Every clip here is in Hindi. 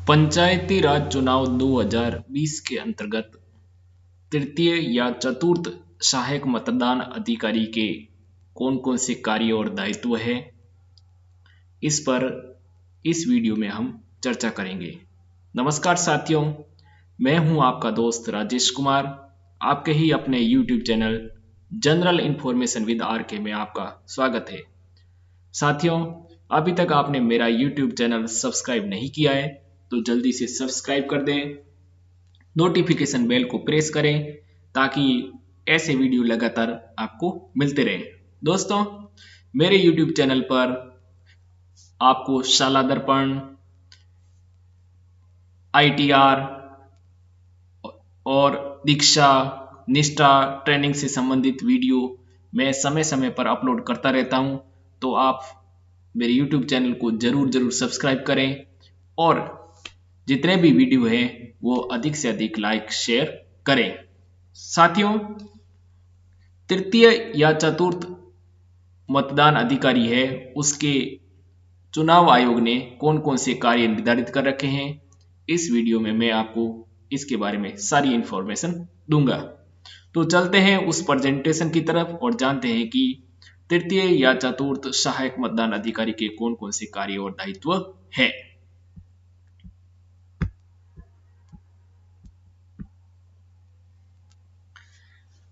पंचायती राज चुनाव 2020 के अंतर्गत तृतीय या चतुर्थ सहायक मतदान अधिकारी के कौन कौन से कार्य और दायित्व है, इस पर इस वीडियो में हम चर्चा करेंगे। नमस्कार साथियों, मैं हूं आपका दोस्त राजेश कुमार। आपके ही अपने YouTube channel general information with R K में आपका स्वागत है। साथियों, अभी तक आपने मेरा YouTube चैनल सब्सक्राइब नहीं किया है तो जल्दी से सब्सक्राइब कर दें, नोटिफिकेशन बेल को प्रेस करें ताकि ऐसे वीडियो लगातार आपको मिलते रहें। दोस्तों, मेरे YouTube चैनल पर आपको शाला दर्पण, ITR और दीक्षा निष्ठा ट्रेनिंग से संबंधित वीडियो मैं समय समय पर अपलोड करता रहता हूं, तो आप मेरे YouTube चैनल को जरूर सब्सक्राइब करें और जितने भी वीडियो हैं वो अधिक से अधिक लाइक शेयर करें। साथियों, तृतीय या चतुर्थ मतदान अधिकारी है, उसके चुनाव आयोग ने कौन कौन से कार्य निर्धारित कर रखे हैं, इस वीडियो में मैं आपको इसके बारे में सारी इंफॉर्मेशन दूंगा। तो चलते हैं उस प्रेजेंटेशन की तरफ और जानते हैं कि तृतीय या चतुर्थ सहायक मतदान अधिकारी के कौन कौन से कार्य और दायित्व है।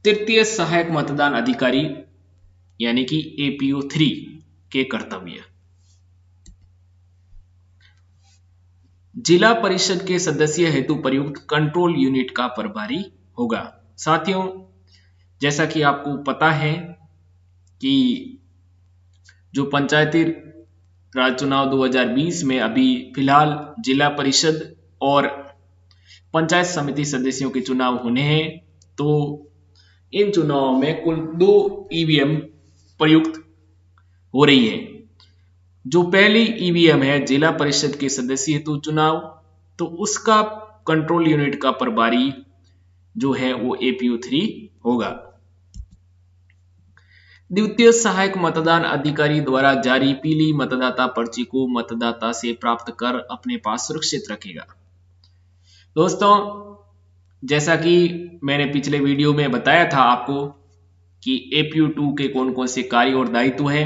तृतीय सहायक मतदान अधिकारी यानी कि APO 3 के कर्तव्य। जिला परिषद के सदस्य हेतु प्रयुक्त कंट्रोल यूनिट का प्रभारी होगा। साथियों, जैसा कि आपको पता है कि जो पंचायती राज चुनाव 2020 में अभी फिलहाल जिला परिषद और पंचायत समिति सदस्यों के चुनाव होने हैं, तो इन चुनावों में कुल 2 EVM प्रयुक्त हो रही है। जो पहली EVM है जिला परिषद के सदस्य हेतु चुनाव, तो उसका कंट्रोल यूनिट का प्रभारी जो है वो APO 3 होगा। द्वितीय सहायक मतदान अधिकारी द्वारा जारी पीली मतदाता पर्ची को मतदाता से प्राप्त कर अपने पास सुरक्षित रखेगा। दोस्तों, जैसा कि मैंने पिछले वीडियो में बताया था आपको कि APO 2 के कौन कौन से कार्य और दायित्व है।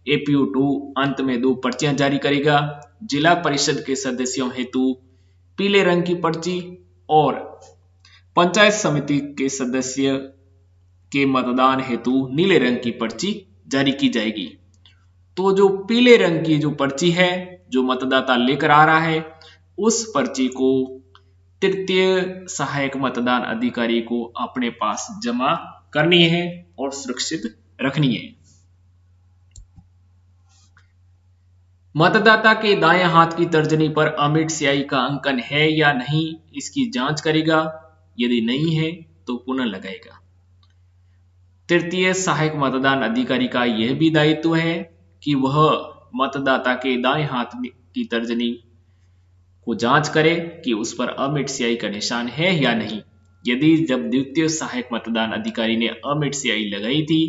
APO 2 अंत में 2 पर्चियां जारी करेगा। जिला परिषद के सदस्यों हेतु पीले रंग की पर्ची और पंचायत समिति के सदस्य के मतदान हेतु नीले रंग की पर्ची जारी की जाएगी। तो जो पीले रंग की जो पर्ची है जो मतदाता लेकर आ रहा है, उस पर्ची को तृतीय सहायक मतदान अधिकारी को अपने पास जमा करनी है और सुरक्षित रखनी है। मतदाता के दाएं हाथ की तर्जनी पर अमिट स्याही का अंकन है या नहीं, इसकी जांच करेगा। यदि नहीं है तो पुनः लगाएगा। तृतीय सहायक मतदान अधिकारी का यह भी दायित्व है कि वह मतदाता के दाएं हाथ की तर्जनी को जांच करे कि उस पर अमिट स्याही का निशान है या नहीं। यदि जब द्वितीय सहायक मतदान अधिकारी ने अमिट स्याही लगाई थी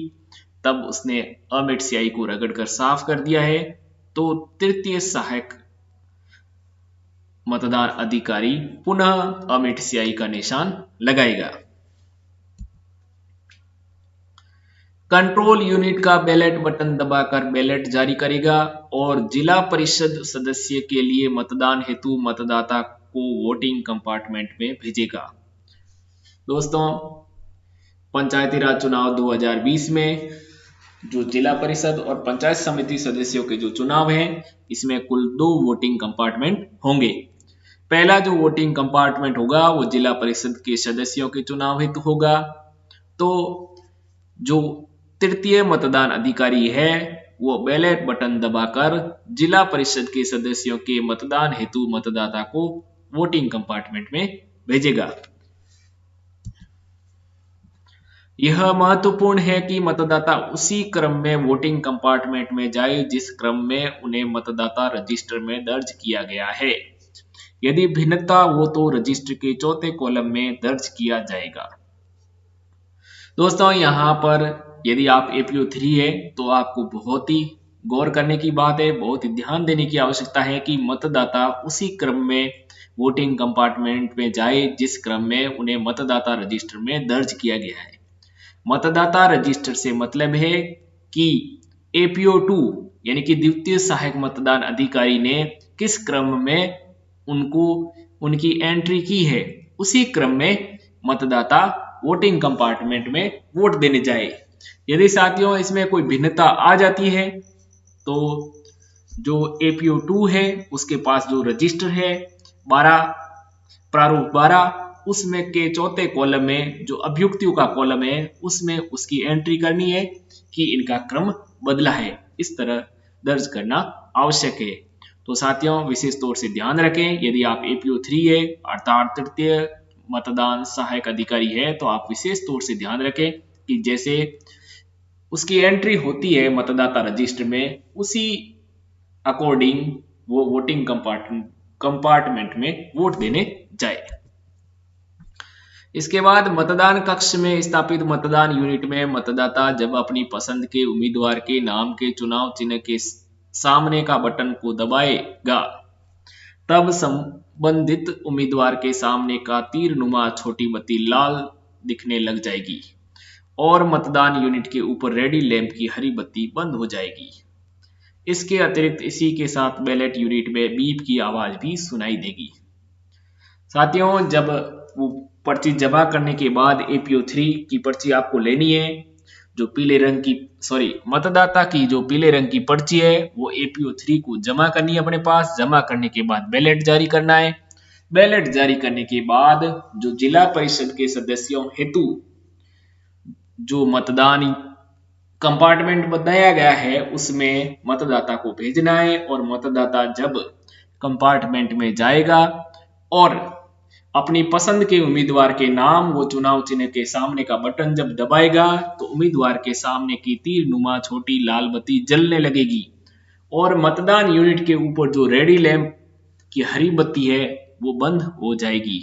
तब उसने अमिट स्याही को रगड़कर साफ कर दिया है, तो तृतीय सहायक मतदान अधिकारी पुनः अमिट स्याही का निशान लगाएगा। कंट्रोल यूनिट का बैलेट बटन दबाकर बैलेट जारी करेगा और जिला परिषद सदस्य के लिए मतदान हेतु मतदाता को वोटिंग कंपार्टमेंट में भेजेगा। दोस्तों, पंचायती राज चुनाव 2020 में जो जिला परिषद और पंचायत समिति सदस्यों के जो चुनाव हैं, इसमें कुल 2 वोटिंग कंपार्टमेंट होंगे। पहला जो वोटिंग कंपार्टमेंट होगा वो जिला परिषद के सदस्यों के चुनाव हेतु होगा। तो जो तृतीय मतदान अधिकारी है वो बैलेट बटन दबाकर जिला परिषद के सदस्यों के मतदान हेतु मतदाता को वोटिंग कंपार्टमेंट में भेजेगा। यह महत्वपूर्ण है कि मतदाता उसी क्रम में वोटिंग कंपार्टमेंट में जाए जिस क्रम में उन्हें मतदाता रजिस्टर में दर्ज किया गया है। यदि भिन्नता हो तो रजिस्टर के चौथे कॉलम में दर्ज किया जाएगा। दोस्तों, यहाँ पर यदि आप APO 3 है तो आपको बहुत ही गौर करने की बात है, बहुत ही ध्यान देने की आवश्यकता है कि मतदाता उसी क्रम में वोटिंग कंपार्टमेंट में जाए जिस क्रम में उन्हें मतदाता रजिस्टर में दर्ज किया गया है। मतदाता रजिस्टर से मतलब है कि APO2 यानी कि द्वितीय सहायक मतदान अधिकारी ने किस क्रम में उनको उनकी एंट्री की है, उसी क्रम में मतदाता वोटिंग कंपार्टमेंट में वोट देने जाए। यदि साथियों इसमें कोई भिन्नता आ जाती है तो जो APO2 है उसके पास जो रजिस्टर है 12 प्रारूप 12 उसमें के चौथे कॉलम में जो अभियुक्तियों का कॉलम है उसमें उसकी एंट्री करनी है कि इनका क्रम बदला है, इस तरह दर्ज करना आवश्यक है। तो साथियों विशेष तौर से ध्यान रखें, यदि आप APO3 है अर्थात तृतीय मतदान सहायक अधिकारी है तो आप विशेष तौर से ध्यान रखें कि जैसे उसकी एंट्री होती है मतदाता रजिस्टर में उसी अकॉर्डिंग वो वोटिंग कंपार्टमेंट में वोट देने जाए। इसके बाद मतदान कक्ष में स्थापित मतदान यूनिट में मतदाता जब अपनी पसंद के उम्मीदवार के नाम के चुनाव चिन्ह के सामने का बटन को दबाएगा तब संबंधित उम्मीदवार के सामने का तीरनुमा छोटी बत्ती लाल दिखने लग जाएगी और मतदान यूनिट के ऊपर रेडी लैंप की हरी बत्ती बंद हो जाएगी। इसके अतिरिक्त इसी के साथ बैलेट यूनिट में बीप की आवाज भी सुनाई देगी। साथियों जब वो पर्ची जमा करने के बाद APO3 की पर्ची आपको लेनी है, जो पीले रंग की मतदाता की जो पीले रंग की पर्ची है वो APO3 को जमा करनी है अपने पास। जमा करने के बाद बैलेट जारी करना है। बैलेट जारी करने के बाद जो जिला परिषद के सदस्यों हेतु जो मतदान कंपार्टमेंट बनाया गया है उसमें मतदाता को भेजना है और मतदाता जब कंपार्टमेंट में जाएगा और अपनी पसंद के उम्मीदवार के नाम वो चुनाव चिन्ह के सामने का बटन जब दबाएगा तो उम्मीदवार के सामने की तीरनुमा छोटी लाल बत्ती जलने लगेगी और मतदान यूनिट के ऊपर जो रेडी लैंप की हरी बत्ती है वो बंद हो जाएगी।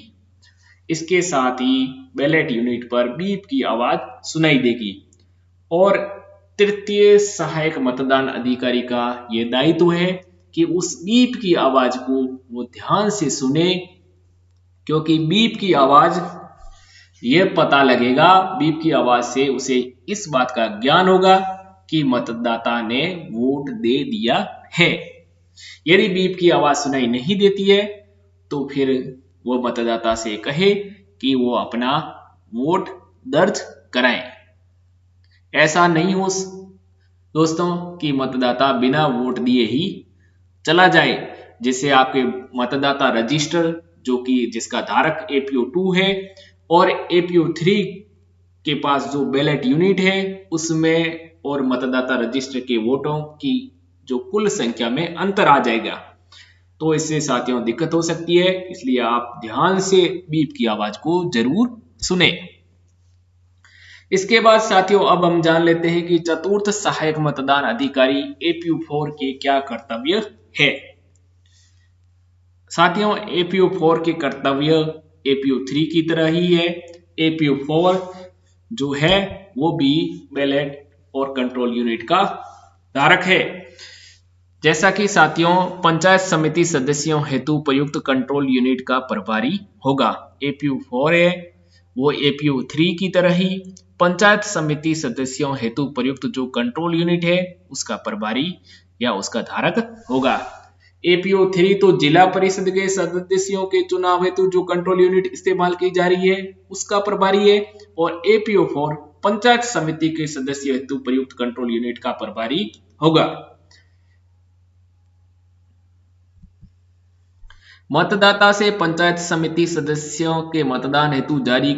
इसके साथ ही बैलेट यूनिट पर बीप की आवाज सुनाई देगी और तृतीय सहायक मतदान अधिकारी का यह दायित्व है कि उस बीप की आवाज को वो ध्यान से सुने, क्योंकि बीप की आवाज यह पता लगेगा, बीप की आवाज से उसे इस बात का ज्ञान होगा कि मतदाता ने वोट दे दिया है। यदि बीप की आवाज सुनाई नहीं देती है तो फिर वो मतदाता से कहे कि वो अपना वोट दर्ज कराएं। ऐसा नहीं हो दोस्तों कि मतदाता बिना वोट दिए ही चला जाए, जिससे आपके मतदाता रजिस्टर जो कि जिसका धारक APO2 है और APO3 के पास जो बैलेट यूनिट है उसमें और मतदाता रजिस्टर के वोटों की जो कुल संख्या में अंतर आ जाएगा, तो इससे साथियों दिक्कत हो सकती है। इसलिए आप ध्यान से बीप की आवाज को जरूर सुने। इसके बाद साथियों अब हम जान लेते हैं कि चतुर्थ सहायक मतदान अधिकारी APO4 के क्या कर्तव्य है। साथियों APO4 के कर्तव्य APO3 की तरह ही है। APO4 जो है वो भी बैलेट और कंट्रोल यूनिट का धारक है। जैसा कि साथियों पंचायत समिति सदस्यों हेतु प्रयुक्त कंट्रोल यूनिट का प्रभारी होगा। APO4 है वो APO3 की तरह ही पंचायत समिति सदस्यों हेतु प्रयुक्त जो कंट्रोल यूनिट है उसका प्रभारी या उसका धारक होगा। APO3 तो जिला परिषद के सदस्यों के चुनाव हेतु जो कंट्रोल यूनिट इस्तेमाल की जा रही है उसका प्रभारी है और APO4 पंचायत समिति के सदस्य हेतु प्रयुक्त कंट्रोल यूनिट का प्रभारी होगा। मतदाता से पंचायत समिति सदस्यों के मतदान हेतु जारी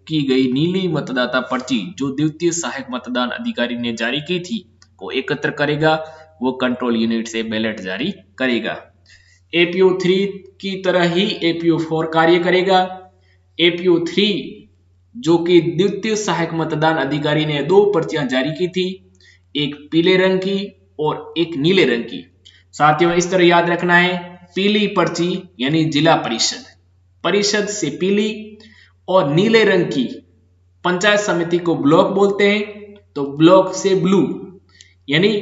की गई नीली मतदाता पर्ची जो द्वितीय सहायक मतदान अधिकारी ने जारी की थी को एकत्र करेगा, वो कंट्रोल यूनिट से बैलेट जारी करेगा। APO3 की तरह ही APO4 कार्य करेगा। APO3 जो कि द्वितीय सहायक मतदान अधिकारी ने दो पर्चियां जारी की थी, एक पीले रंग की और एक नीले रंग की। साथियों इस तरह याद रखना है, पीली पर्ची यानी जिला परिषद से पीली और नीले रंग की पंचायत समिति को ब्लॉक बोलते हैं, तो ब्लॉक से ब्लू यानी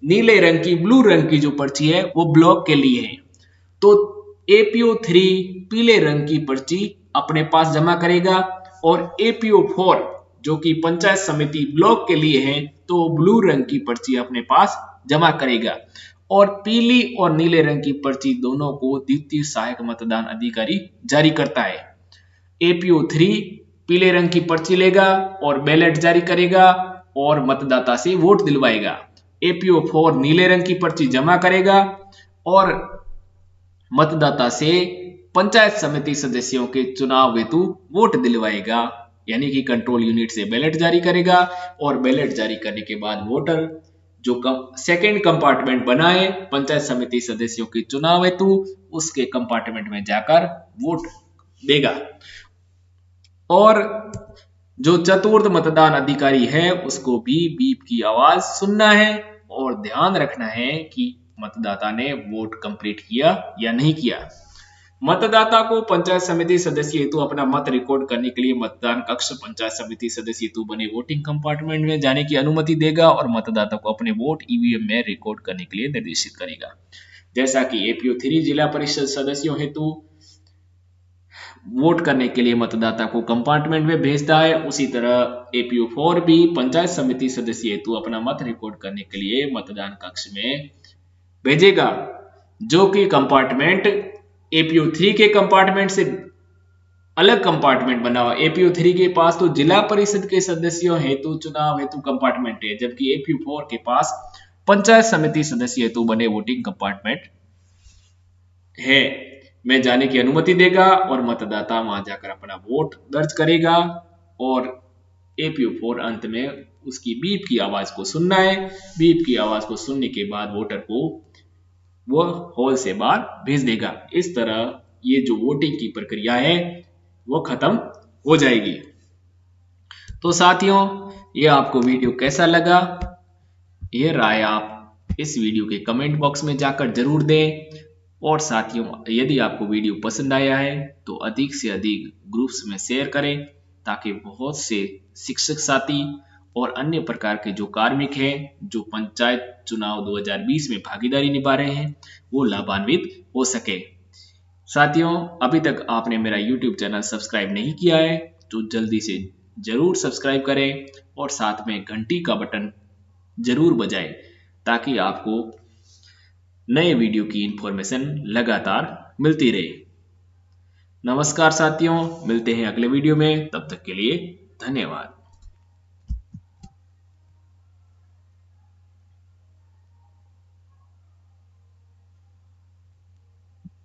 नीले रंग की, ब्लू रंग की जो पर्ची है वो ब्लॉक के लिए है। तो APO3 पीले रंग की पर्ची अपने पास जमा करेगा और APO4 जो कि पंचायत समिति ब्लॉक के लिए है तो ब्लू रंग की पर्ची अपने पास जमा करेगा। और पीली और नीले रंग की पर्ची दोनों को द्वितीय सहायक मतदान अधिकारी जारी करता है। APO3 पीले रंग की पर्ची लेगा और बैलेट जारी करेगा और मतदाता से वोट दिलवाएगा। APO4 नीले रंग की पर्ची जमा करेगा और मतदाता से पंचायत समिति सदस्यों के चुनाव हेतु वोट दिलवाएगा, यानी कि कंट्रोल यूनिट से बैलेट जारी करेगा और बैलेट जारी करने के बाद वोटर जो सेकेंड कंपार्टमेंट बनाए पंचायत समिति सदस्यों के चुनाव हेतु उसके कंपार्टमेंट में जाकर वोट देगा। और जो चतुर्थ मतदान अधिकारी है उसको भी बीप की आवाज सुनना है और ध्यान रखना है कि मतदाता ने वोट कंप्लीट किया या नहीं किया। मतदाता को पंचायत समिति सदस्य हेतु अपना मत रिकॉर्ड करने के लिए मतदान कक्ष पंचायत समिति सदस्य हेतु बने वोटिंग कंपार्टमेंट में जाने की अनुमति देगा और मतदाता को अपने वोट EVM में रिकॉर्ड करने के लिए निर्देशित करेगा। जैसा कि APO3 जिला परिषद सदस्यों हेतु वोट करने के लिए मतदाता को कंपार्टमेंट में भेजता है, उसी तरह APO4 भी पंचायत समिति सदस्य हेतु अपना मत रिकॉर्ड करने के लिए मतदान कक्ष में भेजेगा, जो कि कंपार्टमेंट APO3 के कंपार्टमेंट से अलग कंपार्टमेंट बना हुआ। APO3 के पास तो जिला परिषद के सदस्यों हेतु चुनाव हेतु कंपार्टमेंट है, जबकि APO4 के पास पंचायत समिति सदस्य हेतु बने वोटिंग कंपार्टमेंट है में जाने की अनुमति देगा और मतदाता वहां जाकर अपना वोट दर्ज करेगा और APO4 अंत में उसकी बीप की आवाज को सुनना है। बीप की आवाज को सुनने के बाद वोटर को वो हॉल से बाहर भेज देगा। इस तरह ये जो वोटिंग की प्रक्रिया है वो खत्म हो जाएगी। तो साथियों, ये आपको वीडियो कैसा लगा, ये राय आप इस वीडियो के कमेंट बॉक्स में जाकर जरूर दें। और साथियों, यदि आपको वीडियो पसंद आया है तो अधिक से अधिक ग्रुप्स में शेयर करें ताकि बहुत से शिक्षक साथी और अन्य प्रकार के जो कार्मिक हैं जो पंचायत चुनाव 2020 में भागीदारी निभा रहे हैं वो लाभान्वित हो सके। साथियों, अभी तक आपने मेरा YouTube चैनल सब्सक्राइब नहीं किया है तो जल्दी से जरूर सब्सक्राइब करें और साथ में घंटी का बटन जरूर बजाएं ताकि आपको नए वीडियो की इंफॉर्मेशन लगातार मिलती रहे। नमस्कार साथियों, मिलते हैं अगले वीडियो में, तब तक के लिए धन्यवाद।